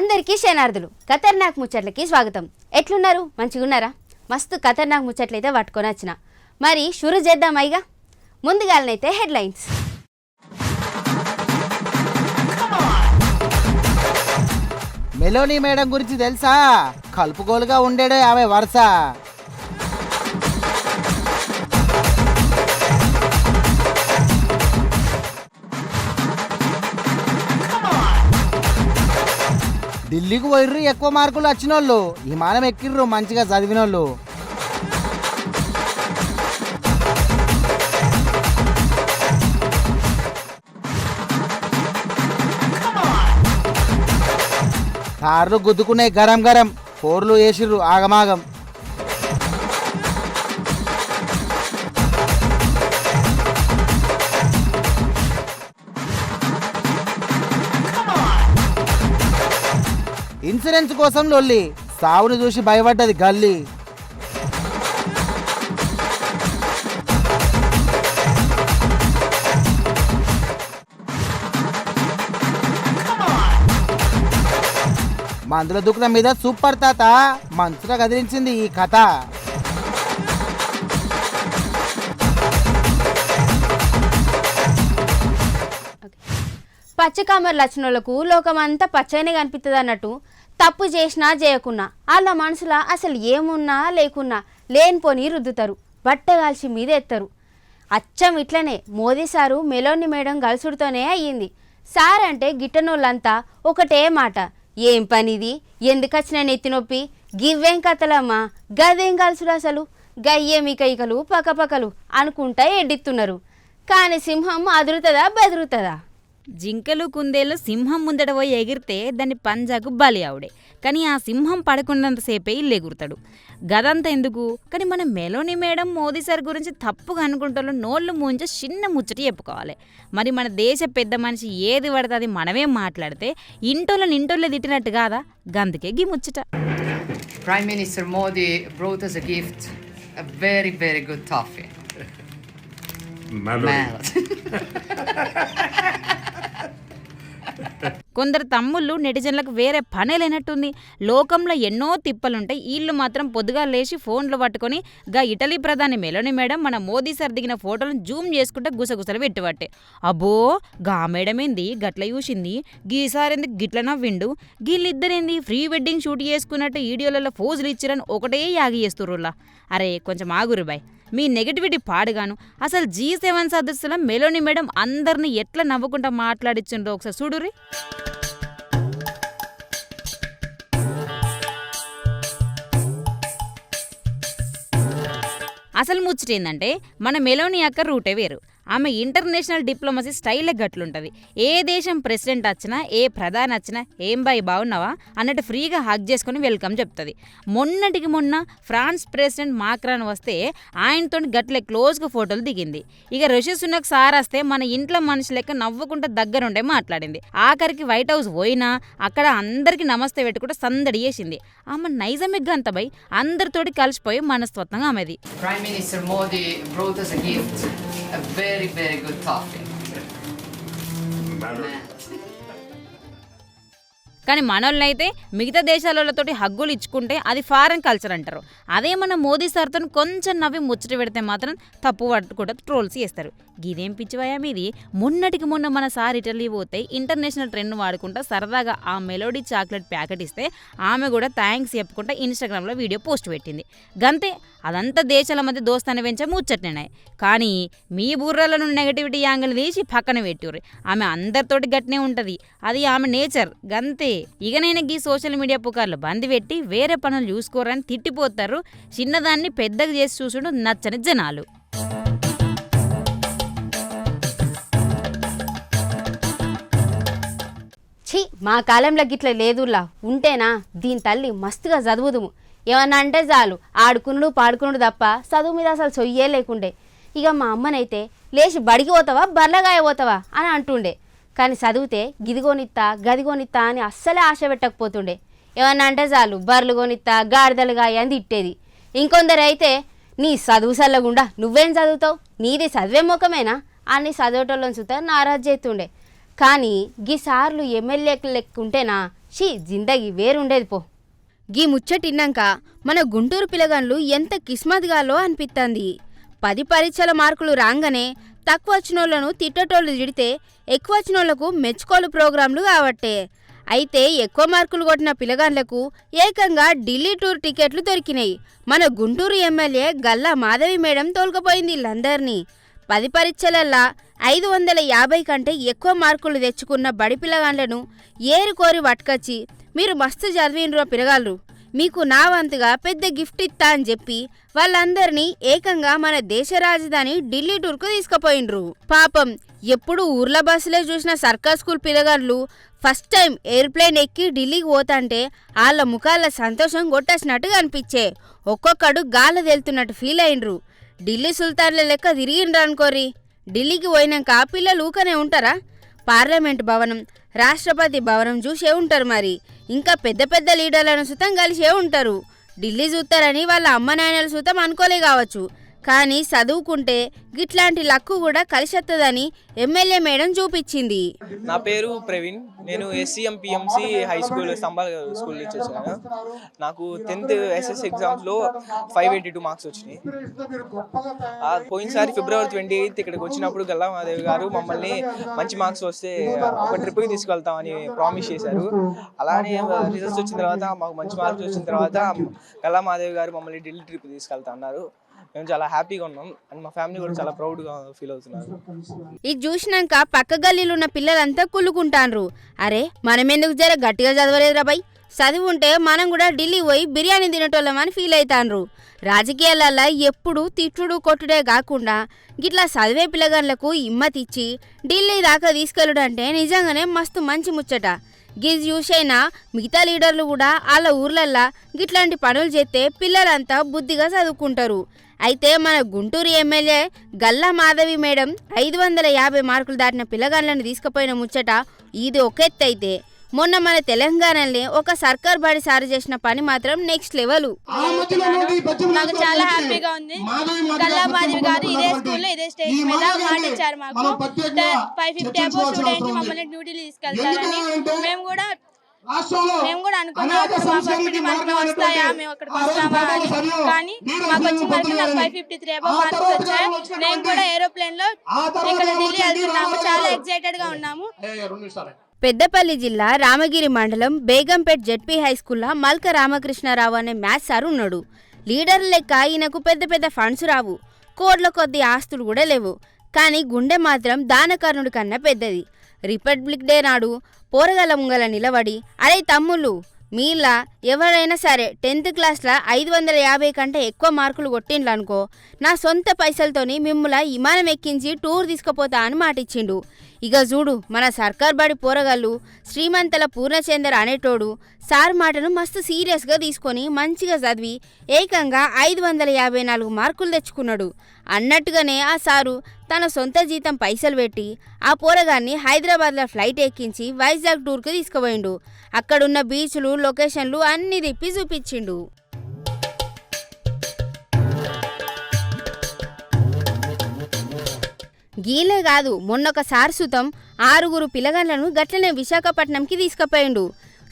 అందరికీ శనార్థులు ఖతర్నాక్ ముచ్చట్లకి స్వాగతం. ఎట్లున్నారు? మంచిగున్నారా? మస్తు ఖతర్నాక్ ముచ్చట్లయితే పట్టుకొని వచ్చిన. మరి షురు చేద్దామైగా. ముందుగాలనైతే హెడ్లైన్స్. మెలోనీ మేడం గురించి తెలుసా? కలుపుగోలుగా ఉండేడే ఆమె వరుస. ఢిల్లీకి పోయిర్రు ఎక్కువ మార్కులు వచ్చినోళ్ళు, విమానం ఎక్కిర్రు మంచిగా చదివినోళ్ళు. కార్లు గుద్దుకునే గరం గరం, ఫోర్లు వేసిర్రు ఆగమాగం. ఇన్సూరెన్స్ కోసం లొల్లి, సావుని చూసి భయపడ్డది గల్లీ. మందుల దుకాణం మీద సూపర్ తాత మంచుగా కదిలించింది ఈ కథ. పచ్చకామర్లు వచ్చినోళ్లకు లోకమంతా పచ్చనే కనిపిస్తుంది అన్నట్టు తప్పు చేసినా చేయకున్నా వాళ్ళ మనసులో అసలు ఏమున్నా లేకున్నా లేనిపోని రుద్దుతారు, బట్టగాల్చి మీద ఎత్తారు. అచ్చం ఇట్లనే మోదీ సారు మెలోని మేడం గలుసుడితోనే అయ్యింది. సార్ అంటే గిట్టనోళ్ళంతా ఒకటే మాట, ఏం పనిది, ఎందుకచ్చిన నెత్తినొప్పి, గివ్వేం కథలమ్మా, గదేం కలుసుడు అసలు, గయ్యేమి కైకలు పక్కపక్కలు అనుకుంటా ఎడ్డిస్తున్నారు. కానీ సింహం అదురుతుందా బెదురుతుందా? జింకలు కుందేలు సింహం ముందట పోయి ఎగిరితే దాన్ని పంజాకు బలి ఆవుడే, కానీ ఆ సింహం పడుకున్నంతసేపే ఇల్లు ఎగురుతాడు. గదంతా ఎందుకు? కానీ మనం మెలోని మేడం మోదీ సార్ గురించి తప్పుగా అనుకుంటాలో నోళ్ళు మూంచి చిన్న ముచ్చటి చెప్పుకోవాలి. మరి మన దేశ పెద్ద మనిషి ఏది పడితే అది మనమే మాట్లాడితే ఇంటోళ్ళే తిట్టినట్టు కాదా? గందుకే గీ ముచ్చట. Prime Minister Modi brought us a gift, a very, very good toffee. Melody. కొందరు తమ్ముళ్ళు నెటిజన్లకు వేరే పనే లేనట్టుంది. లోకంలో ఎన్నో తిప్పలుంటాయి, వీళ్ళు మాత్రం పొద్దుగా లేచి ఫోన్లు పట్టుకొని గా ఇటలీ ప్రధాని మెలోని మేడం మన మోదీ సార్ దిగిన ఫోటోలను జూమ్ చేసుకుంటే గుసగుసలు పెట్టుబట్టే. అబ్బో గా మేడం ఏంది గట్ల చూసింది, గీసారేంది గిట్ల నవ్విండు, వీళ్ళిద్దరేంది ప్రీ వెడ్డింగ్ షూట్ చేసుకున్నట్టు వీడియోలలో ఫోజులు ఇచ్చిరని ఒకటే యాగి చేస్తుర్రులా. అరే కొంచెం ఆగురు బాయ్, మీ నెగటివిటీ పాడుగాను. అసలు G7 సదస్సులో మెలోని మేడం అందరినీ ఎట్లా నవ్వుకుంటా మాట్లాడిచ్చిండ్రో ఒకసారి చూడుర్రి. అసలు ముచ్చటేందంటే మన మెలోని అక్క రూటే వేరు. ఆమె ఇంటర్నేషనల్ డిప్లొమసీ స్టైలే గట్లుంటుంది. ఏ దేశం ప్రెసిడెంట్ వచ్చినా ఏ ప్రధాని వచ్చినా ఏం బాయ్ బాగున్నావా అన్నట్టు ఫ్రీగా హక్ చేసుకుని వెల్కమ్ చెప్తుంది. మొన్నటికి మొన్న ఫ్రాన్స్ ప్రెసిడెంట్ మాక్రాన్ వస్తే ఆయనతో గట్లే క్లోజ్గా ఫోటోలు దిగింది. ఇక రిషి సునక్ సార్ వస్తే మన ఇంట్లో మనిషి లెక్క నవ్వుకుంటూ దగ్గరుండే మాట్లాడింది. ఆఖరికి వైట్ హౌస్ పోయినా అక్కడ అందరికీ నమస్తే పెట్టుకుంటూ సందడి చేసింది. ఆమె నైజమే గంత బై, అందరితోటి కలిసిపోయి మనస్తత్వంగా ఆమెది. Prime Minister Modi brought us a gift, a very, very good toffee. కానీ మనోళ్ళైతే మిగతా దేశాలతోటి హగ్గులు ఇచ్చుకుంటే అది ఫారెన్ కల్చర్ అంటారు. అదే మన మోదీ సార్తో కొంచెం నవ్వి ముచ్చట పెడితే మాత్రం తప్పు పట్టుకుంటూ ట్రోల్స్ చేస్తారు. గిదేం పిచ్చివయా మీది? మొన్నటికి మొన్న మన సార్ ఇటలీ పోతే ఇంటర్నేషనల్ ట్రెండ్ వాడుకుంటా సరదాగా ఆ మెలోడీ చాక్లెట్ ప్యాకెట్ ఇస్తే ఆమె కూడా థ్యాంక్స్ చెప్పుకుంటా ఇన్స్టాగ్రామ్లో వీడియో పోస్ట్ పెట్టింది. గంతే, అదంతా దేశాల మధ్య దోస్తాన్ని పెంచే ముచ్చట్నే. కానీ మీ బుర్రల నుండి నెగటివిటీ యాంగిల్ తీసి పక్కన పెట్టుర్రి. ఆమె అందరితోటి గట్నే ఉంటుంది, అది ఆమె నేచర్ గంతే. ఇకనైనా గీ సోషల్ మీడియా పుకార్లు బంద్ పెట్టి వేరే పనులు చూసుకోరని తిట్టిపోతారు. చిన్నదాన్ని పెద్దగా చేసి చూసుడు నచ్చని జనాలు. ఛీ, మా కాలంలో గిట్ల లేదులా. ఉంటేనా దీని తల్లి మస్తుగా చదువుదుము. ఏమన్నా అంటే చాలు ఆడుకునుడు పాడుకునుడు తప్ప చదువు మీద అసలు సొయ్యే లేకుండే. ఇక మా అమ్మనైతే లేచి బడికి పోతావా బర్లగాయ పోతావా అని అంటుండే. కానీ చదివితే గిదిగోనిత్తా గదిగోనిత్తా అని అస్సలే ఆశ పెట్టకపోతుండే. ఏమన్నా అంటే చాలు బర్రెలు కొనిత్తా గాడిదలుగాయ అని తిట్టేది. ఇంకొందరు అయితే నీ చదువు సల్లగుండా నువ్వేం చదువుతావు, నీది చదివే ముఖమేనా అని చదివేటోళ్ళని చూస్తే నారాజు చేస్తుండే. కానీ గీ సార్లు ఎమ్మెల్యేలు లెక్కుంటేనా జిందగీ వేరుండేది పో. గీ ముచ్చటిన్నాక మన గుంటూరు పిల్లగాన్లు ఎంత కిస్మత్గాలో అనిపిస్తుంది. 10 పరీక్షల మార్కులు రాగానే తక్కువ వచ్చినోళ్లను తిట్టటోళ్ళు తిడితే ఎక్కువ వచ్చినోళ్లకు మెచ్చుకోలు ప్రోగ్రాంలు కాబట్టే. అయితే ఎక్కువ మార్కులు కొట్టిన పిల్లగాన్లకు ఏకంగా ఢిల్లీ టూర్ టికెట్లు దొరికినాయి. మన గుంటూరు ఎమ్మెల్యే గల్లా మాధవి మేడం తోలుకపోయింది వీళ్ళందరినీ. 10 పరీక్షలల్లా 550 కంటే ఎక్కువ మార్కులు తెచ్చుకున్న బడి పిల్లగాండ్లను ఏరుకోరి పట్టుకొచ్చి, మీరు మస్తు చదివినరో పిల్లగాళ్ళు, మీకు నా వంతుగా పెద్ద గిఫ్ట్ ఇస్తా అని చెప్పి వాళ్ళందరినీ ఏకంగా మన దేశ రాజధాని ఢిల్లీ టూర్కు తీసుకుపోయిండ్రు. పాపం ఎప్పుడు ఊర్ల బస్సులే చూసిన సర్కార్ స్కూల్ పిల్లగాళ్ళు ఫస్ట్ టైం ఎయిర్ప్లేన్ ఎక్కి ఢిల్లీకి పోతాంటే వాళ్ళ ముఖాల సంతోషం కొట్టేసినట్టుగా అనిపించే. ఒక్కొక్కడు గాల తేలుతున్నట్టు ఫీల్ అయిండ్రు. ఢిల్లీ సుల్తాన్ల లెక్క తిరిగిండ్రు అనుకోరి. ఢిల్లీకి పోయినాక పిల్లలు ఊకనే ఉంటారా? పార్లమెంట్ భవనం, రాష్ట్రపతి భవనం చూసే ఉంటారు. మరి ఇంకా పెద్ద పెద్ద లీడర్లను సుతం కలిసే ఉంటారు. ఢిల్లీ చూస్తారని వాళ్ళ అమ్మ నాయనల సుతం అనుకోలే కావచ్చు, కానీ చదువుకుంటే గిట్లాంటి లక్కు కూడా కలిసొత్తదని ఎమ్మెల్యే మేడం చూపించింది. నా పేరు ప్రవీణ్. నేను SCMPMC హై స్కూల్ స్తంభాల స్కూల్ నుంచి వచ్చాను. నాకు 10th SS ఎగ్జామ్స్లో 582 మార్క్స్ వచ్చినాయి. పోయినసారి February 28 ఇక్కడికి వచ్చినప్పుడు గల్లా మాధవి గారు మమ్మల్ని మంచి మార్క్స్ వస్తే ఒక ట్రిప్కి తీసుకెళ్తామని ప్రామిస్ చేశారు. అలానే రిజల్ట్స్ వచ్చిన తర్వాత మాకు మంచి మార్క్స్ వచ్చిన తర్వాత గల్లా మాధవి గారు మమ్మల్ని ఢిల్లీ ట్రిప్ తీసుకెళ్తా అన్నారు. మేము చాలా హ్యాపీగా ఉన్నాం అండ్ మా ఫ్యామిలీ కూడా చాలా ప్రౌడ్గా ఫీల్ అవుతున్నారు. ఇది చూసినాక పక్క గల్లీలో ఉన్న పిల్లలంతా కుళ్ళుకుంటాన్రు. అరే మనమెందుకు జర గట్టిగా చదవలేదురా బై, చదివి ఉంటే మనం కూడా ఢిల్లీ పోయి బిర్యానీ తినేటోళ్ళమని ఫీల్ అవుతాన్రు. రాజకీయాలల్లో ఎప్పుడు తిట్టుడు కొట్టుడే కాకుండా గిట్లా చదివే పిల్లగాళ్ళకు హిమ్మతిచ్చి ఢిల్లీ దాకా తీసుకెళ్ళుడంటే నిజంగానే మస్తు మంచి ముచ్చట. గిది చూసైనా మిగతా లీడర్లు కూడా వాళ్ళ ఊర్లల్లా గిట్లాంటి పనులు చేస్తే పిల్లలంతా బుద్ధిగా చదువుకుంటారు. అయితే మన గుంటూరు ఎమ్మెల్యే గల్లా మాధవి మేడం 550 మార్కులు దాటిన పిల్లగాళ్ళని తీసుకుపోయిన ముచ్చట ఇది ఒక ఎత్తు అయితే, మొన్న మన తెలంగాణలో ఒక సర్కార్ బడి సారు చేసిన పని మాత్రం నెక్స్ట్ లెవెల్. నాకు చాలా హ్యాపీగా ఉంది. గల్లా మాధవి గారు ఇదే స్కూల్లో ఇదే స్టేజ్ మీద మాట ఇచ్చారు. మాకు 550 అబోవ్ స్టూడెంట్స్ మమ్మల్ని డ్యూటీలు తీసుకెళ్తారని మేము కూడా అనుకున్నాం. మా 550 మార్కులు వస్తాయా, మేము అక్కడికి వస్తామా అని. కానీ మాకు వచ్చిన మార్కులు నాకు 553 అబోవ్ మార్క్స్ వచ్చాయి. నేను కూడా ఏరోప్లేన్ లో ఇక్కడ ఢిల్లీ వెళ్తున్నాము. చాలా ఎక్సైటెడ్ గా ఉన్నాము. పెద్దపల్లి జిల్లా రామగిరి మండలం బేగంపేట్ జెడ్పీ హై స్కూల్లో మల్క రామకృష్ణారావు అనే మ్యాథ్స్ సార్ ఉన్నాడు. లీడర్ లెక్క ఈయనకు పెద్ద పెద్ద ఫండ్స్ రావు, కోట్ల కొద్ది ఆస్తులు కూడా లేవు. కానీ గుండె మాత్రం దానకర్ణుడి కన్నా పెద్దది. రిపబ్లిక్ డే నాడు పోరగల ముంగల నిలబడి, అరే తమ్ముళ్ళు మీలా ఎవరైనా సరే 10th క్లాస్లో 550 కంటే ఎక్కువ మార్కులు కొట్టిండ్లనుకో, నా సొంత పైసలతోని మిమ్మల్ని విమానం ఎక్కించి టూర్ తీసుకుపోతా అని మాటిచ్చిండు. ఇక చూడు మన సర్కార్ బడి పోరగాళ్ళు శ్రీమంతల పూర్ణచందర్ అనేటోడు సార్ మాటను మస్తు సీరియస్గా తీసుకొని మంచిగా చదివి ఏకంగా 554 మార్కులు తెచ్చుకున్నాడు. అన్నట్టుగానే ఆ సారు తన సొంత జీతం పైసలు పెట్టి ఆ పోరగాన్ని హైదరాబాద్లో ఫ్లైట్ ఎక్కించి వైజాగ్ టూర్కి తీసుకుపోయిండు. అక్కడున్న బీచ్లు, లొకేషన్లు అన్నీ తిప్పి చూపించిండు. గీలే కాదు, మొన్నొకసారి సుతం 6 పిల్లగాళ్లను గట్లనే విశాఖపట్నంకి తీసుకుపోయిండు.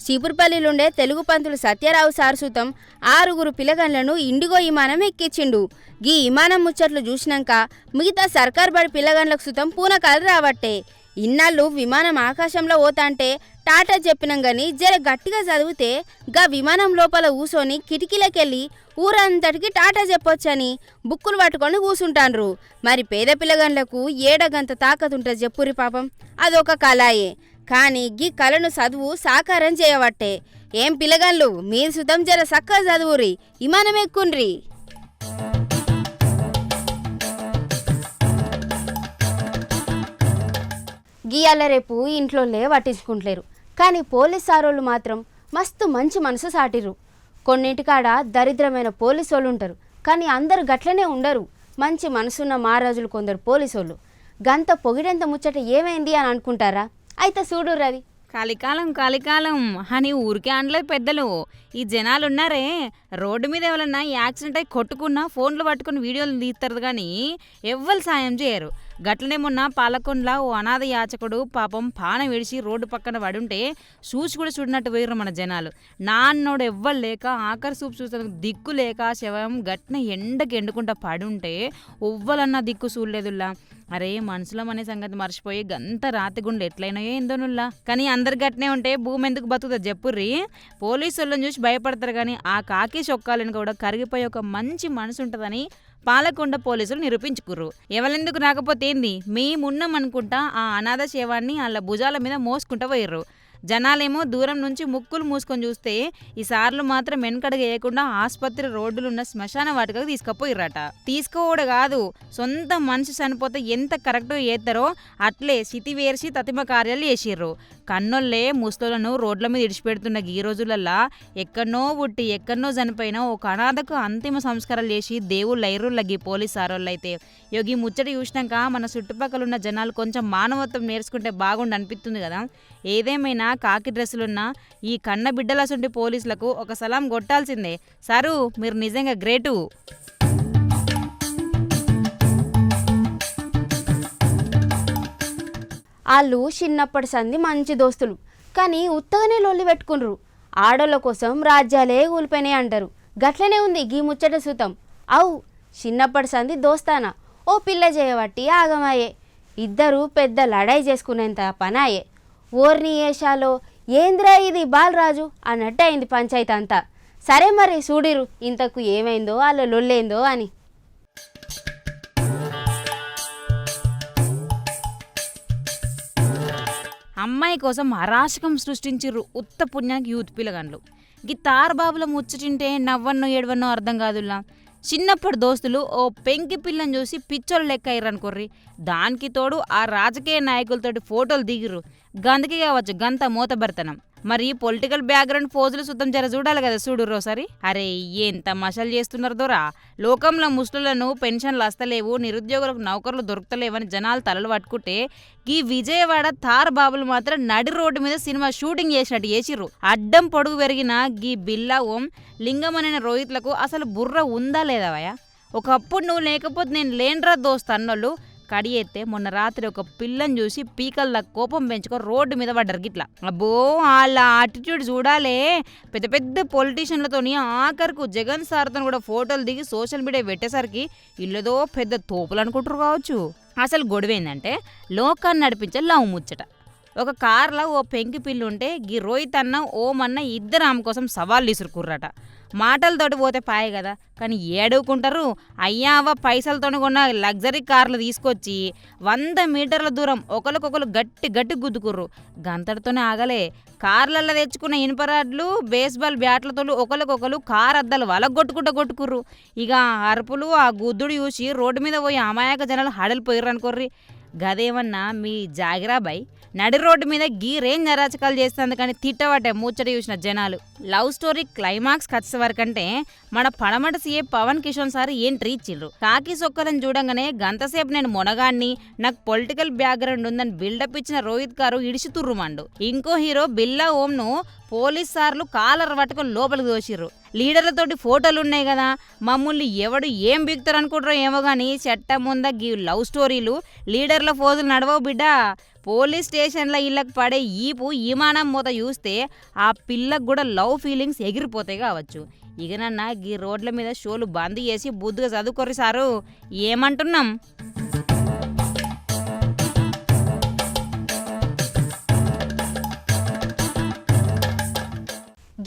చీపురుపల్లిలుండే తెలుగు పంతులు సత్యారావు సార్ సుతం 6 పిల్లగాళ్లను ఇండిగో విమానం ఎక్కించిండు. గీ విమానం ముచ్చట్లు చూసినాక మిగతా సర్కార్ బడి పిల్లగాళ్లకు సుతం పూనకాలు రావట్టే. ఇన్నాళ్ళు విమానం ఆకాశంలో పోతాంటే టాటా చెప్పినాం గాని జర గట్టిగా చదివితే గా విమానం లోపల కూసోని కిటికీలకెళ్ళి ఊరంతటికి టాటా చెప్పొచ్చని బుక్కులు పట్టుకొని కూసుంటాన్రు. మరి పేద పిల్లగాళ్లకు ఏడగంత తాకతుంటుంది చెప్పురి పాపం, అదొక కళాయే. కానీ గీ కళను చదువు సాకారం చేయవట్టే. ఏం పిల్లగాళ్ళు మీరు సుతం జర సక్కగా చదువురి, విమానం ఎక్కుండ్రి. గీయాల రేపు ఇంట్లోనే పట్టించుకుంటలేరు, కానీ పోలీస్ సారోళ్ళు మాత్రం మస్తు మంచి మనసు సాటిరు. కొన్నింటికాడ దరిద్రమైన పోలీసు వాళ్ళు ఉంటారు, కానీ అందరు గట్లనే ఉండరు. మంచి మనసున్న మహారాజులు కొందరు పోలీసోళ్ళు. గంత పొగిడెంత ముచ్చట ఏమైంది అని అనుకుంటారా? అయితే చూడు రవి, కలికాలం అని ఊరికే అనలేదు పెద్దలు. ఈ జనాలు ఉన్నారే రోడ్డు మీద ఎవరన్నా యాక్సిడెంట్ అయి కొట్టుకున్నా ఫోన్లు పట్టుకుని వీడియోలు తీస్తారు కానీ ఎవ్వరు సాయం చేయరు. గట్లనే మొన్న పాలకొండలా ఓ అనాథ యాచకుడు పాపం పానం విడిచి రోడ్డు పక్కన పడుంటే చూసి కూడా చూడనట్టు పోయిర్రు మన జనాలు. నాన్నోడు ఎవ్వరు లేక ఆఖరి చూపు చూసేందుకు దిక్కు లేక శవం గట్టిన ఎండకి ఎండుకుంటా పడుంటే ఎవ్వలన్నా దిక్కు చూడలేదుల్లా. అరే మనుషులం అనే సంగతి మర్చిపోయి గంత రాతి గుండె ఎట్లయినాయో ఏందోనుల్లా. కానీ అందరు గట్నే ఉంటే భూమి ఎందుకు బతుకుతుంది చెప్పుర్రి. పోలీసు వాళ్ళని చూసి భయపడతారు కానీ ఆ కాకి చొక్కాలని కూడా కరిగిపోయి ఒక మంచి మనసు ఉంటుందని పాలకొండ పోలీసులు నిరూపించుకుర్రు. ఎవరెందుకు రాకపోతే ఏంది, మేమున్నాం అనుకుంటా ఆ అనాథ శవాన్ని వాళ్ళ భుజాల మీద మోసుకుంటూ పోయిర్రు. జనాలేమో దూరం నుంచి ముక్కులు మూసుకొని చూస్తే ఈ సార్లు మాత్రం వెనకడుగు వేయకుండా ఆసుపత్రి రోడ్డులున్న శ్మశాన వాటికకు తీసుకుపోయిర్రట. తీసుకోవడం కాదు, సొంత మనిషి చనిపోతే ఎంత కరెక్ట్గా చేస్తారో అట్లే సితి వేర్చి తతిమ కార్యాలు చేసిర్రు. కన్నోళ్ళే ముసలోళ్ళను రోడ్ల మీద ఇడిచిపెడుతున్న ఈ రోజులల్లా ఎక్కడనో పుట్టి ఎక్కడనో చనిపోయినా ఒక అనాథకు అంతిమ సంస్కారాలు చేసి దేవుళ్ళు ఐరుళ్ళకి పోలీసు సారోళ్ళైతే. యోగి ముచ్చట చూసినాక మన చుట్టుపక్కల ఉన్న జనాలు కొంచెం మానవత్వం నేర్చుకుంటే బాగుండి అనిపిస్తుంది కదా. ఏదేమైనా కాకి డ్రెస్సులున్న ఈ కన్న బిడ్డలసంటి పోలీసులకు ఒక సలాం కొట్టాల్సిందే. సారు మీరు నిజంగా గ్రేటు. వాళ్ళు చిన్నప్పటి సంది మంచి దోస్తులు కానీ ఉత్తగానే లొల్లి పెట్టుకుండ్రు. ఆడోళ్ళ కోసం రాజ్యాలే కూలిపోయినాయి అంటారు. గట్లనే ఉంది గీ ముచ్చట సూతం. అవు చిన్నప్పటి సంది దోస్తానా ఓ పిల్ల చేయబట్టి ఆగమాయే. ఇద్దరు పెద్ద లడాయి చేసుకునేంత పనాయే. ఓర్ని ఏషాలో ఏంద్రా ఇది బాలరాజు అన్నట్టు అయింది పంచాయతీ అంతా. సరే మరి చూడిరు ఇంతకు ఏమైందో వాళ్ళ లొల్లేందో అని. అమ్మాయి కోసం అరాచకం సృష్టించిర్రు ఉత్త పుణ్యానికి యూత్ పిల్లగాండ్లు. గీ తారబాబుల ముచ్చటింటే నవ్వన్నో ఏడవన్నో అర్థం కాదుల్లా. చిన్నప్పటి దోస్తులు ఓ పెంకి పిల్లని చూసి పిచ్చోళ్ళు లెక్క అయ్యారనుకోర్రి. దానికి తోడు ఆ రాజకీయ నాయకులతోటి ఫోటోలు దిగిర్రు. గందకి కావచ్చు గంత మూతబర్తనం. మరి పొలిటికల్ బ్యాక్గ్రౌండ్ ఫోజులు సుతం జర చూడాలి కదా చూడురోసారి. అరే ఎంత మషాలు చేస్తున్నారు దొరా. లోకంలో ముస్లింలను పెన్షన్లు వస్తలేవు, నిరుద్యోగులకు నౌకర్లు దొరుకుతలేవని జనాలు తలలు పట్టుకుంటే ఈ విజయవాడ తారబాబులు మాత్రం నడి రోడ్డు మీద సినిమా షూటింగ్ చేసినట్టు చేసిర్రు. అడ్డం పొడుగు పెరిగిన గీ బిల్లా ఓం లింగమనైన రోహిత్లకు అసలు బుర్ర ఉందా లేదావయ్యా. ఒకప్పుడు నువ్వు లేకపోతే నేను లేనరా దోస్త్ అన్నోళ్ళు కడి ఎత్తే మొన్న రాత్రి ఒక పిల్లని చూసి పీకల్లా కోపం పెంచుకో రోడ్డు మీద పడ్డారు గిట్లా. అబ్బో వాళ్ళ ఆటిట్యూడ్ చూడాలే. పెద్ద పెద్ద పొలిటీషియన్లతోని ఆఖరికి జగన్ సార్తో కూడా ఫోటోలు దిగి సోషల్ మీడియా పెట్టేసరికి ఇల్లదో పెద్ద తోపులు అనుకుంటారు కావచ్చు. అసలు గొడవేందంటే లోకాన్ని నడిపించే లవ్ ముచ్చట. ఒక కార్లో ఓ పెంకి పిల్లు ఉంటే గీ రోహిత్ అన్న ఓమన్న ఇద్దరు ఆమె కోసం సవాళ్ళు ఇసురుకుర్రట. మాటలతోటి పోతే పాయే కదా, కానీ ఏడుకుంటారు. అయ్యావ పైసలతో కొన్న లగ్జరీ కార్లు తీసుకొచ్చి 100 మీటర్ల దూరం ఒకరికొకరు గట్టి గట్టి గుద్దుకుర్రు. గంతటితోనే ఆగలే. కార్లల్లో తెచ్చుకున్న ఇనుపరాడ్లు బేస్బాల్ బ్యాట్లతో ఒకరికొకరు కార్ అద్దాలు కొట్టుకుర్రు. ఇక అరుపులు ఆ గుద్దుడు చూసి రోడ్డు మీద పోయి అమాయక జనాలు హడలిపోయిర్రు అనుకోర్రి. గదేమన్నా మీ జాగిరాబాయ్ నడి రోడ్డు మీద గీ రేంజ్ అరాచకాలు చేస్తుంది కానీ తిట్టవటే ముచ్చట చూసిన జనాలు. లవ్ స్టోరీ క్లైమాక్స్ వచ్చే వరకంటే మన పడమట CA Pawan Kishore sir entry ఇచ్చిర్రు. కాకి సొక్కలను చూడంగానే గంతసేపు నేను మొనగాన్ని నాకు పొలిటికల్ బ్యాక్గ్రౌండ్ ఉందని బిల్డప్ ఇచ్చిన రోహిత్ గారు ఇడిచి తుర్రుమండు. ఇంకో హీరో బిల్లా ఓంను పోలీస్ సార్లు కాలర్ పట్టుకొని లోపలికి దోసిర్రు. లీడర్లతోటి ఫోటోలు ఉన్నాయి కదా, మమ్మల్ని ఎవడు ఏం బిగుతారు అనుకుంటారో ఏమో కానీ చట్టం ముందా గీ లవ్ స్టోరీలు లీడర్ల ఫోజులు నడవవు బిడ్డ. పోలీస్ స్టేషన్లో ఇళ్ళకి పడే ఈపు ఈమానం మూత చూస్తే ఆ పిల్లకు కూడా లవ్ ఫీలింగ్స్ ఎగిరిపోతాయి కావచ్చు. ఇకనన్నా గీ రోడ్ల మీద షోలు బంద్ చేసి బుద్ధిగా చదువుకోరు సారు. ఏమంటున్నాం?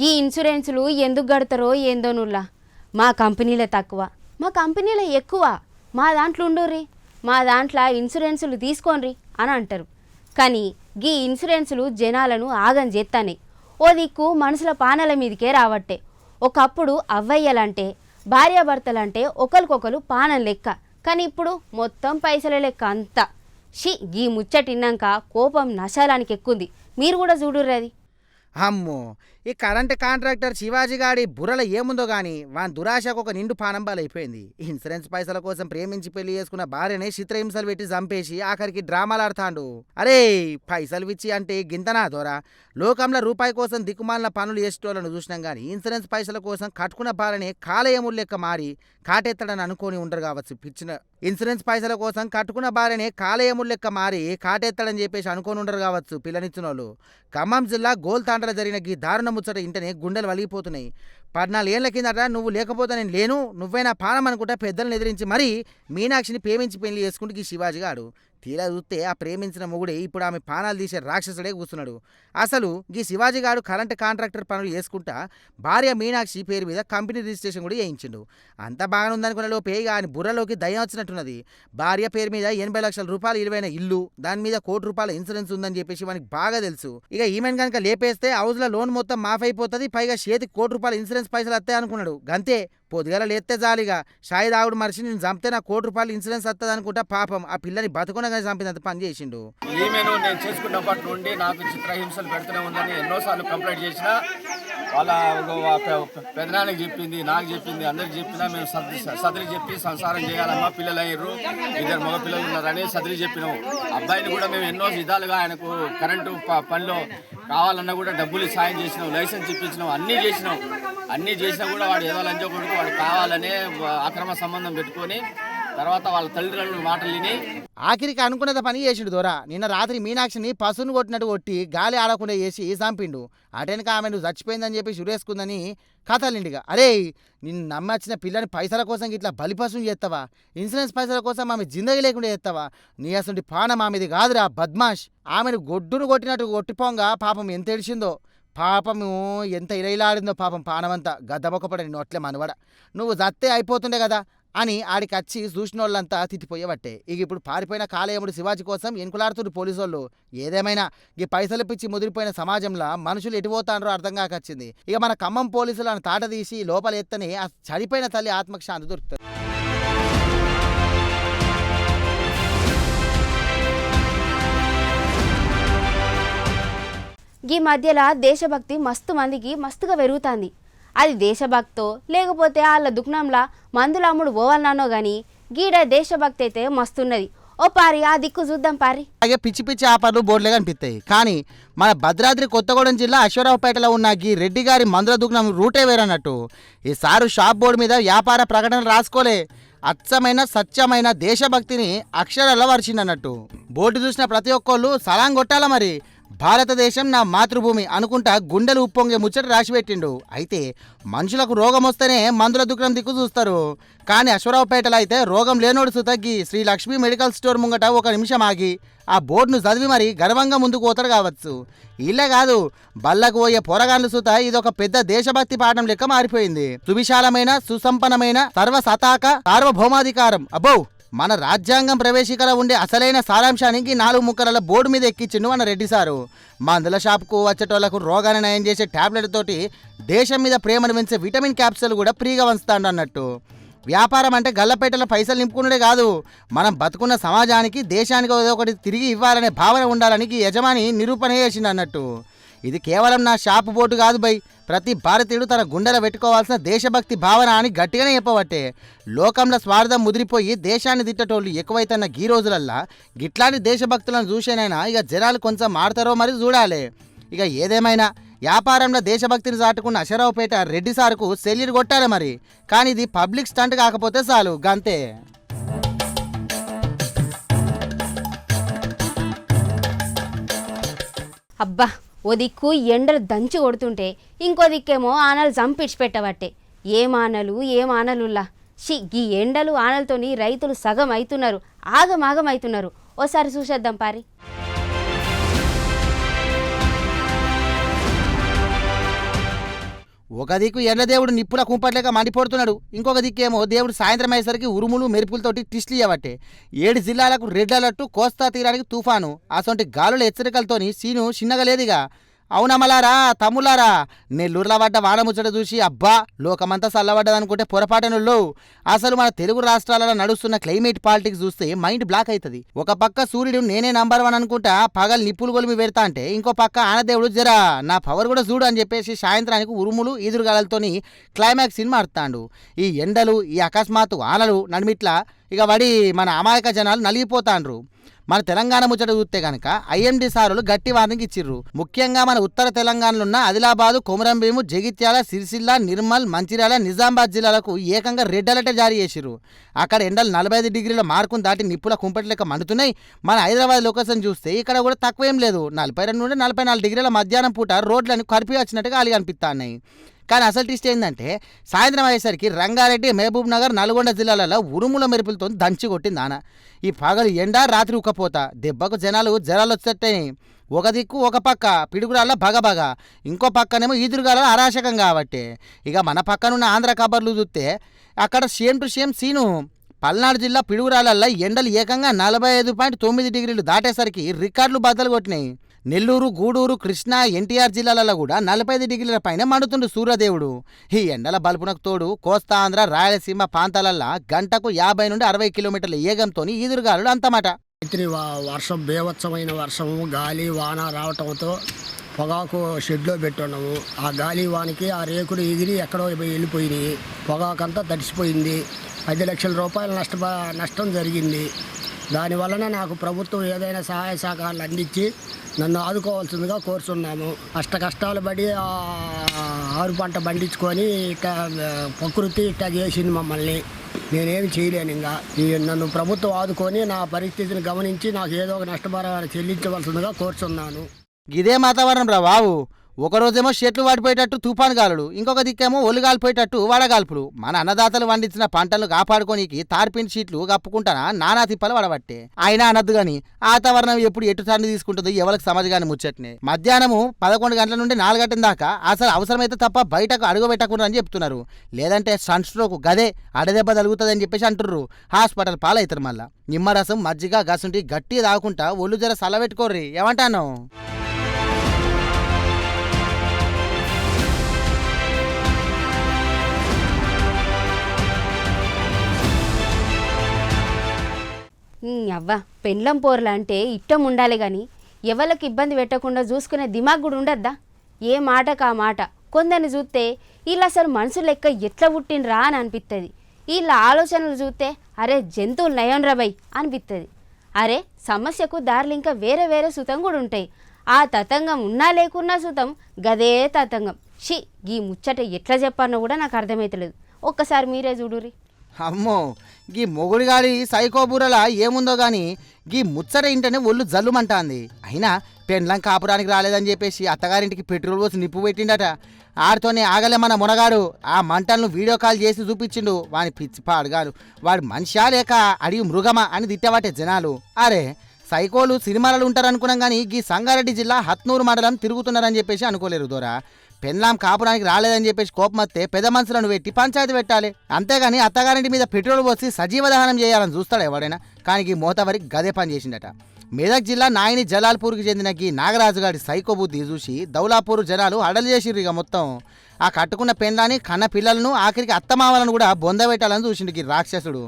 గీ ఇన్సూరెన్సులు ఎందుకు కడతారో ఏందోనుల్లా. మా కంపెనీలే తక్కువ, మా కంపెనీలే ఎక్కువ, మా దాంట్లో ఉండుర్రి, మా దాంట్లో ఇన్సూరెన్సులు తీసుకోండి అని అంటారు. కానీ గీ ఇన్సూరెన్సులు జనాలను ఆగం చేస్తానే. ఓ దిక్కు మనుషుల పానాల మీదకే రావట్టే. ఒకప్పుడు అవ్వయ్యలంటే భార్యాభర్తలంటే ఒకరికొకరు పానం లెక్క, కానీ ఇప్పుడు మొత్తం పైసల లెక్క అంతా. గీ ముచ్చటిన్నాక కోపం నశాలానికి ఎక్కుంది. మీరు కూడా చూడుర్రి. అది అమ్మో ఈ కరెంట్ కాంట్రాక్టర్ శివాజీ గాడి బుర్రలో ఏముందో గాని వాని దురాశకు ఒక నిండు పానం బాలైపోయింది. ఇన్సూరెన్స్ పైసల కోసం ప్రేమించి పెళ్లి చేసుకున్న భార్యనే చిత్రహింసలు పెట్టి చంపేసి ఆఖరికి డ్రామాలు ఆడుతాండు. అరే పైసలు విచ్చి అంటే గింతనా దోరా. లోకంలో రూపాయి కోసం దిక్కుమాలిన పనులు చేసేటోళ్ళను చూసినాం గానీ ఇన్సూరెన్స్ పైసల కోసం కట్టుకున్న భార్యనే కాలయములు లెక్క మారి కాటెత్తడని అనుకోని ఉండరు కావచ్చు. పిచ్చిన ఇన్సూరెన్స్ పైసల కోసం కట్టుకున్న భార్యనే కాలయములు లెక్క మారి కాటెత్తడని చెప్పేసి అనుకోని ఉండరు కావచ్చు పిల్లనిచ్చిన వాళ్ళు. ఖమ్మం జిల్లా గోల్తాండ్ర జరిగిన ఈ దారుణ ముచ్చట ఇంటనే గుండెలు వలిగిపోతున్నాయి. 14 ఏళ్ల కిందట నువ్వు లేకపోతే నేను లేను, నువ్వే నా పానం అనుకుంటా పెద్దలను ఎదిరించి మరీ మీనాక్షిని ప్రేమించి పెళ్లి చేసుకుంటూ ఈ శివాజీ గాడు. తీరా చూస్తే ఆ ప్రేమించిన మొగుడే ఇప్పుడు ఆమె పానాలు తీసే రాక్షసుడే కూర్చున్నాడు. అసలు ఈ శివాజీ గారు కరెంట్ కాంట్రాక్టర్ పనులు చేసుకుంటా భార్య మీనాక్షి పేరు మీద కంపెనీ రిజిస్ట్రేషన్ కూడా చేయించిండు. అంత బాగానే ఉందనుకున్న లోపే ఆయన బుర్రలోకి దయ్యం వచ్చినట్టున్నది. భార్య పేరు మీద 80 లక్షల రూపాయలు విలువైన ఇల్లు, దాని మీద ₹1,00,00,000 ఇన్సూరెన్స్ ఉందని చెప్పేసి వానికి బాగా తెలుసు. ఇక ఈమెన్ కనుక లేపేస్తే హౌస్లో లోన్ మొత్తం మాఫ్ అయిపోతుంది, పైగా చేతికి ₹1,00,00,000 ఇన్సూరెన్స్ పైసలు వస్తాయి అనుకున్నాడు. గంతే పొద్దుగల లేస్తే జాలిగా షాయి దాగుడు మనిషి నేను చంపితే నాకు ₹1,00,00,000 ఇన్సూరెన్స్ వస్తుంది అనుకుంటా పాపం ఆ పిల్లని బతుకునగానే చంపినంత పని చేసిండు. ఈమెను నేను చేసుకున్నప్పటి నుండి నాకు చిత్రహింసలు పెడుతూనే ఉందని ఎన్నోసార్లు కంప్లైంట్ చేసినా వాళ్ళ పెదనానికి చెప్పింది, నాకు చెప్పింది, అందరికి చెప్పినా మేము సదిరి చెప్పి సంసారం చేయాలమ్మా, పిల్లలు అయ్యారు, 2 మగ పిల్లలు ఉన్నారని సదిరి చెప్పినాం. అబ్బాయిని కూడా మేము ఎన్నో విధాలుగా ఆయనకు కరెంటు పనిలో కావాలన్నా కూడా డబ్బులు సాయం చేసినాం, లైసెన్స్ ఇప్పించినాం, అన్నీ చేసినా కూడా వాడు ఏదో లంచ కొడుకు వాడు కావాలనే అక్రమ సంబంధం పెట్టుకొని తర్వాత వాళ్ళ తల్లిదండ్రుల మాటలు విని ఆఖరికి అనుకున్నది పని చేసిండు దొరా. నిన్న రాత్రి మీనాక్షిని పశువును కొట్టినట్టు కొట్టి గాలి ఆడకుండా చేసి చంపిండు. అటెనక ఆమె నువ్వు చచ్చిపోయిందని చెప్పి సురేసుకుందని కథలిండిగా. అరే నిన్ను నమ్మచ్చిన పిల్లని పైసల కోసం ఇట్లా బలిపశువుని చేస్తావా? ఇన్సూరెన్స్ పైసల కోసం ఆమె జిందగీ లేకుండా చేస్తావా? నీ అసలు పానం ఆమెది కాదురా బద్మాష్. ఆమెను గొడ్డును కొట్టినట్టు కొట్టిపోంగా పాపం ఎంత ఏడిచిందో, పాపము ఎంత ఇరైలాడిందో పాపం పానమంతా గద్దమొక్కపడ నోట్లే మనవడ. నువ్వు జత్తే అయిపోతుండే కదా అని ఆడికి వచ్చి చూసిన వాళ్ళంతా తిట్టిపోయేవట్టే. ఇక ఇప్పుడు పారిపోయిన కాలేయముడు శివాజీ కోసం ఎన్కులాడుతున్నారు పోలీసు వాళ్ళు. ఏదేమైనా ఈ పైసలు పిచ్చి ముదిరిపోయిన సమాజంలో మనుషులు ఎటుపోతానో అర్థం కాకొచ్చింది. ఇక మన ఖమ్మం పోలీసులను తాట తీసి లోపల ఎత్తనే ఆ చనిపోయిన తల్లి ఆత్మకు శాంతి దొరుకుతుంది. ఈ మధ్యలో దేశభక్తి మస్తు మందికి మస్తుగా పెరుగుతుంది. అది దేశభక్తో లేకపోతే వాళ్ళ దుఃఖంలా మందుల అమ్ముడు పోవాలన్నానో గాని గీడ దేశభక్తి అయితే మస్తున్నది. ఓ పారి ఆ దిక్కు చూద్దాం పారి. అలాగే పిచ్చి పిచ్చి ఆఫర్లు బోర్డులే కనిపిస్తాయి, కానీ మన భద్రాద్రి కొత్తగూడెం జిల్లా అశ్వరావుపేటలో ఉన్న గీ రెడ్డి గారి మందుల దుకాణం రూటే వేరన్నట్టు. ఈసారి షాప్ బోర్డు మీద వ్యాపార ప్రకటన రాసుకోలే, అచ్చమైన సత్యమైన దేశభక్తిని అక్షరాల్లో వరిచిందన్నట్టు. బోర్డు చూసిన ప్రతి ఒక్కళ్ళు సలాం కొట్టాల. మరి భారతదేశం నా మాతృభూమి అనుకుంటా గుండెలు ఉప్పొంగే ముచ్చట రాసిపెట్టిండు. అయితే మనుషులకు రోగం వస్తేనే మందుల దుకాణం దిక్కు చూస్తారు, కానీ అశ్వరావుపేటలో అయితే రోగం లేనోడు సుతగ్గి శ్రీ లక్ష్మీ మెడికల్ స్టోర్ ముంగట 1 నిమిషం ఆగి ఆ బోర్డును చదివి మరి గర్వంగా ముందుకు పోతాడు కావచ్చు. ఇల్లే కాదు, బల్లకు పోయే పోరగాన్లు సుత ఇదొక పెద్ద దేశభక్తి పాఠం లెక్క మారిపోయింది. సువిశాలమైన సుసంపన్నమైన సర్వసతాక సార్వభౌమాధికారం, అబ్బో మన రాజ్యాంగం ప్రవేశికల ఉండే అసలైన సారాంశానికి 4 ముక్కల బోర్డు మీద ఎక్కించిండు మన రెడ్డి సారు. మందుల షాప్కు వచ్చేటోళ్లకు రోగాన్ని నయం చేసే టాబ్లెట్ తోటి దేశం మీద ప్రేమను పెంచే విటమిన్ క్యాప్సూల్ కూడా ఫ్రీగా వంచుతాడు అన్నట్టు. వ్యాపారం అంటే గల్లపేటలో పైసలు నింపుకున్నదే కాదు, మనం బతుకున్న సమాజానికి దేశానికి ఏదో ఒకటి తిరిగి ఇవ్వాలనే భావన ఉండాలని యజమాని నిరూపణ చేసిండు అన్నట్టు. ఇది కేవలం నా షాపు బోర్డు కాదు బై, ప్రతి భారతీయుడు తన గుండెలో పెట్టుకోవాల్సిన దేశభక్తి భావన అని గట్టిగానే చెప్పబట్టే. లోకంలో స్వార్థం ముదిరిపోయి దేశాన్ని తిట్టేటోళ్ళు ఎక్కువైతున్న ఈ రోజులల్లా గిట్లాంటి దేశభక్తులను చూసేనైనా ఇక జనాలు కొంచెం మాడతారో మరి చూడాలి. ఇక ఏదేమైనా వ్యాపారంలో దేశభక్తిని చాటుకున్న అశ్వరావుపేట రెడ్డి సార్కు సెల్యూట్ కొట్టాలి మరి. కానీ ఇది పబ్లిక్ స్టంట్ కాకపోతే చాలు, గంతే. అబ్బా ఓ దిక్కు ఎండలు దంచి కొడుతుంటే ఇంకో దిక్కేమో ఆనలు చంపిడిచిపెట్టబట్టే. ఏం ఆనలుల్లా ఈ ఎండలు ఆనలతోని రైతులు సగం అవుతున్నారు, ఆగమాగం అవుతున్నారు. ఓసారి చూసేద్దాం పారి. ఒక దిక్కు ఎండదేవుడు నిప్పుల కుంపట్లేక మండిపోతున్నాడు, ఇంకొక దిక్కేమో దేవుడు సాయంత్రం అయ్యేసరికి ఉరుములు మెరుపులతోటి టిస్టులు ఇవ్వబట్టే. 7 జిల్లాలకు రెడ్ అలర్టు, కోస్తా తీరానికి తుఫాను. అసొంటి గాలుల హెచ్చరికలతోని సీను చిన్నగా లేదుగా. అవునమ్మలారా తమ్ములారా, నెల్లూరులో పడ్డ వాన ముచ్చట చూసి అబ్బా లోకమంతా చల్లబడ్డదనుకుంటే పొరపాటునుల్లో. అసలు మన తెలుగు రాష్ట్రాలలో నడుస్తున్న క్లైమేట్ పాలిటిక్స్ చూస్తే మైండ్ బ్లాక్ అవుతుంది. ఒక పక్క సూర్యుడు నేనే నంబర్ 1 అనుకుంటా పగలు నిప్పులు గొలిమి పెడతా అంటే, ఇంకో పక్క ఆనదేవుడు జరా నా పవర్ కూడా చూడు అని చెప్పేసి సాయంత్రానికి ఉరుములు ఈదురుగాలతోని క్లైమాక్స్ సినిమా ఆడుతాడు. ఈ ఎండలు ఈ అకస్మాత్తు వానలు నడిమిట్లా ఇక వడి మన అమాయక జనాలు నలిగిపోతాండ్రు. మన తెలంగాణ ముచ్చట చూస్తే గనక ఐఎండి సారులు గట్టి వార్నింగ్ ఇచ్చిర్రు. ముఖ్యంగా మన ఉత్తర తెలంగాణలో ఉన్న ఆదిలాబాదు, కొమరంభీము, జగిత్యాల, సిరిసిల్ల, నిర్మల్, మంచిర్యాల, నిజామాబాద్ జిల్లాలకు ఏకంగా రెడ్ అలర్ట్ జారీ చేసిర్రు. అక్కడ ఎండలు 45 డిగ్రీల మార్కును దాటి నిప్పుల కుంపటి లెక్క మండుతున్నాయి. మన హైదరాబాద్ లొకేషన్ చూస్తే ఇక్కడ కూడా తక్కువేం లేదు, 42 నుండి 44 డిగ్రీల మధ్యాహ్నం పూట రోడ్లను కరిపి వచ్చినట్టుగా అలిగి అనిపిస్తున్నాయి. కానీ అసలు ట్విస్ట్ ఏంటంటే సాయంత్రం అయ్యేసరికి రంగారెడ్డి, మహబూబ్ నగర్, నల్గొండ జిల్లాలలో ఉరుముల మెరుపులతో దంచి కొట్టింది ఆన. ఈ పగలు ఎండ, రాత్రి ఉక్కపోత దెబ్బకు జనాలు జ్వరాలు వచ్చేటాయి. ఒక దిక్కు ఒక పక్క పిడుగురాళ్ళ భగభగ, ఇంకో పక్కనేమో ఈదురుగాల అరాచకం. కాబట్టి ఇక మన పక్కనున్న ఆంధ్ర కబర్లు చూస్తే అక్కడ same to same scene. Palnadu జిల్లా పిడుగురాళ్ళల్లో ఎండలు ఏకంగా 45.9 డిగ్రీలు దాటేసరికి రికార్డులు బద్దలు కొట్టినాయి. నెల్లూరు, గూడూరు, కృష్ణా, ఎన్టీఆర్ జిల్లాలలో కూడా 45 డిగ్రీల పైన మండుతుండు సూర్యదేవుడు. ఈ ఎండల బల్పునకు తోడు కోస్తా ఆంధ్ర, రాయలసీమ ప్రాంతాలల్లో గంటకు 50 నుండి 60 కిలోమీటర్ల వేగంతో ఈదురుగాలుడు అంతమాట. వర్షం బేవత్సమైన వర్షము, గాలి వాన రావటంతో పొగాకు షెడ్లో పెట్టున్నాము. ఆ గాలి వానికి ఆ రేకులు ఎగిరి ఎక్కడో వెళ్ళిపోయినాయి. పొగాకంతా తడిసిపోయింది. 10 లక్షల రూపాయల నష్టం జరిగింది. దానివలన నాకు ప్రభుత్వం ఏదైనా సహాయ సహకారాలు అందించి నన్ను ఆదుకోవాల్సిందిగా కోరుతున్నాము. కష్టాలు పడి ఆరు పంట పండించుకొని ఇట్లా ప్రకృతి ఇట్లా చేసింది మమ్మల్ని. నేనేమి చేయలేను. ఇంకా నన్ను ప్రభుత్వం ఆదుకొని నా పరిస్థితిని గమనించి నాకు ఏదో ఒక నష్టపరిహారం చెల్లించవలసిందిగా కోరుతున్నాను. ఇదే వాతావరణం రా బాబు. ఒకరోజేమో చెట్లు వాడిపోయేటట్టు తుఫాను గాలుడు, ఇంకొక దిక్కేమో ఒలుగాలిపోయేటట్టు వడగాల్పులు. మన అన్నదాతలు పండించిన పంటలు కాపాడుకోనికి తార్పిన్ షీట్లు కప్పుకుంటానా నానా తిప్పలు వడబట్టే. అయినా అనద్దు గాని వాతావరణం ఎప్పుడు ఎటు తండ్రి తీసుకుంటుందో ఎవరికి సమజగాని ముచ్చట్నే. మధ్యాహ్నము 11 గంటల నుండి 4 గంటల దాకా అసలు అవసరమైతే తప్ప బయటకు అడుగు పెట్టకుండా అని చెప్తున్నారు. లేదంటే సన్ స్ట్రోక్ గదే అడదెబ్బ తగులుతుంది అని చెప్పేసి అంటుర్రు. హాస్పిటల్ పాలవుతారు. మళ్ళా నిమ్మరసం, మజ్జిగ, గసుంటి గట్టి తాగుకుంటా ఒళ్ళు జర సలబెట్టుకోర్రి. ఏమంటాను? అవ్వ పెండ్లం పోర్లు అంటే ఇట్టం ఉండాలి కానీ ఎవరికి ఇబ్బంది పెట్టకుండా చూసుకునే దిమాగ్ కూడా ఉండద్దా? ఏ మాటకు ఆ మాట. కొందరిని చూస్తే వీళ్ళు అసలు మనుషులు లెక్క ఎట్లా పుట్టినరా అని అనిపిస్తుంది. వీళ్ళ ఆలోచనలు చూస్తే అరే జంతువులు నయం రబై అనిపిస్తుంది. అరే సమస్యకు దారులు ఇంకా వేరే వేరే సుతం కూడా ఉంటాయి. ఆ తతంగం ఉన్నా లేకున్నా సుతం గదే తతంగం. ఈ ముచ్చట ఎట్లా చెప్పానో కూడా నాకు అర్థమవుతలేదు. ఒక్కసారి మీరే చూడురి. అమ్మో, గీ మొగుడిగాడి సైకోబూరలా ఏముందో గాని గీ ముచ్చట ఇంటనే ఒళ్ళు జల్లుమంటాంది. అయినా పెండ్లం కాపురానికి రాలేదని చెప్పేసి అత్తగారింటికి పెట్రోల్ పోసి నిప్పు పెట్టిండట. ఆడితోనే ఆగలే మన మునగాడు. ఆ మంటలను వీడియో కాల్ చేసి చూపించిండు. వాని పిచ్చి పాడుగాడు. వాడు మనిషా లేక అడిగి మృగమా అని తిట్టబట్టే జనాలు. అరే సైకోలు సినిమాలు ఉంటారనుకున్నాం కానీ గీ సంగారెడ్డి జిల్లా హత్నూరు మండలం తిరుగుతున్నారని చెప్పేసి అనుకోలేరు దూరా. పెండ్లాం కాపురానికి రాలేదని చెప్పేసి కోపం వస్తే పెద్ద మనుషులను పెట్టి పంచాయతీ పెట్టాలి. అంతేగాని అత్తగారింటి మీద పెట్రోల్ పోసి సజీవ దహనం చేయాలని చూస్తాడు ఎవడైనా. కానీ ఈ మోతవరి గదే పని చేసిండట. మెదక్ జిల్లా నాయని జలాల్పూర్కి చెందిన ఈ నాగరాజుగాడి సైకో బుద్ధి చూసి దౌలాపూర్ జనాలు అడలు చేసిర్రు. ఇక మొత్తం ఆ కట్టుకున్న పెండ్లాని, కన్న పిల్లలను, ఆఖరికి అత్తమామలను కూడా బొందబెట్టాలని చూసిండు ఈ రాక్షసుడు.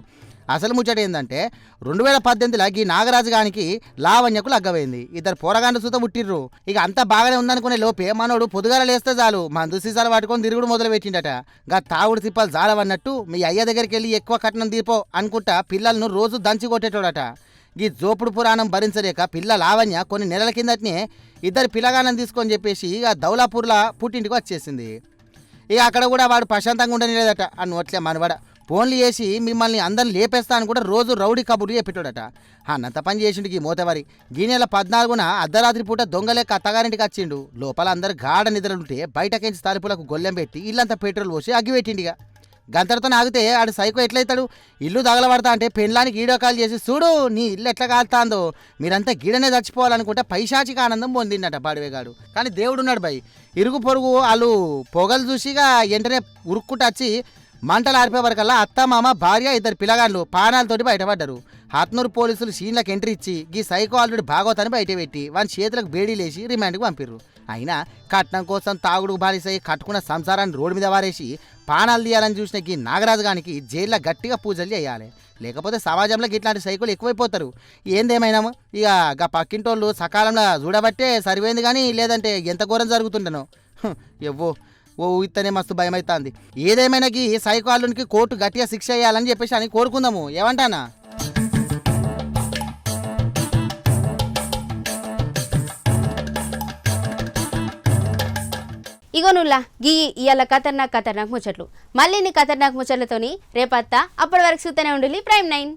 అసలు ముచ్చట ఏంటంటే 2018లో ఈ నాగరాజుగానికి లావణ్యకు లగ్గమైంది. ఇద్దరు పోరగాండ్లు సుత పుట్టిర్రు. ఇక అంతా బాగానే ఉందనుకునే లోపే మనోడు పొద్దుగాల లేస్తే చాలు మందు సీసాలు పట్టుకొని తిరుగుడు మొదలు పెట్టిండట. గా తాగుడు తిప్పాలు జాలవన్నట్టు మీ అయ్య దగ్గరికి వెళ్ళి ఎక్కువ కట్నం తీపో అనుకుంటా పిల్లలను రోజు దంచి కొట్టేటోడట. ఈ జోపుడు పురాణం భరించలేక పిల్ల లావణ్య కొన్ని నెలల కిందటనే ఇద్దరు పిల్లగాళ్ళని తీసుకొని చెప్పేసి ఇక దౌలాపూర్ల పుట్టింటికి వచ్చేసింది. ఇక అక్కడ కూడా వాడు ప్రశాంతంగా ఉండనిలేదట. ఆ నోట్లే మనవాడ ఫోన్లు చేసి మిమ్మల్ని అందరిని లేపేస్తా అని కూడా రోజు రౌడీ కబుర్లు చెప్పేటోడట. అన్నంత పని చేసిండు ఈ మోతవారి. ఈ నెల 14న అర్ధరాత్రి పూట దొంగలేక అత్తగారింటికి వచ్చిండు. లోపల అందరు గాఢ నిద్రలుంటే బయటకెంచి తలుపులకు గొల్లెం పెట్టి ఇల్లంతా పెట్రోల్ పోసి అగ్గిపెట్టిండిగా. గంతటితో ఆగితే ఆడు సైకో ఎట్లయితాడు? ఇల్లు తగలబడతా అంటే పెండ్లానికి వీడియో కాల్ చేసి చూడు నీ ఇల్లు ఎట్లా కాలుతాందో, మీరంతా గీడనే చచ్చిపోవాలనుకుంటే పైశాచిక ఆనందం పొందిండట బాడివేగాడు. కానీ దేవుడున్నాడు బై. ఇరుగు పొరుగు వాళ్ళు పొగలు చూసిగా వెంటనే ఉరుక్కుంటూ వచ్చి మంటలు ఆరిపే వరకల్లా అత్త, మామ, భార్య, ఇద్దరు పిల్లగాళ్ళు పానాలతోటి బయటపడ్డారు. హత్నూరు పోలీసులు సీన్లకు ఎంట్రీ ఇచ్చి ఈ సైకో ఆల్రెడీ భాగవతాన్ని బయట పెట్టి వాని చేతులకు బేడీలేసి రిమాండ్కి పంపిర్రు. అయినా కట్నం కోసం తాగుడుకు బాలిసై కట్టుకున్న సంసారాన్ని రోడ్డు మీద వారేసి పానాలు తీయాలని చూసిన ఈ నాగరాజు గానికి జైల్లో గట్టిగా పూజలు చేయాలి. లేకపోతే సమాజంలోకి ఇట్లాంటి సైకులు ఎక్కువైపోతారు. ఏందేమైనాము ఇక గా పక్కింటోళ్ళు సకాలంలో చూడబట్టే సరిపోయింది, కానీ లేదంటే ఎంత ఘోరం జరుగుతుండనో. ఎవ్వో ఇతనే మస్తు భయం అవుతుంది. ఏదేమైనా ఈ సైకో అల్లునికి కోర్టు గట్టిగా శిక్ష చేయాలని చెప్పేసి అని కోరుకుందాము. ఏమంటానా? ఇగో నుల్లా గీ ఇవాళ ఖతర్నాక్ ముచ్చట్లు. మళ్ళీ నీ ఖతర్నాక్ ముచ్చట్లతోని రేపత్తా. అప్పటి వరకు చూస్తూనే ఉండాలి ప్రైమ్ 9.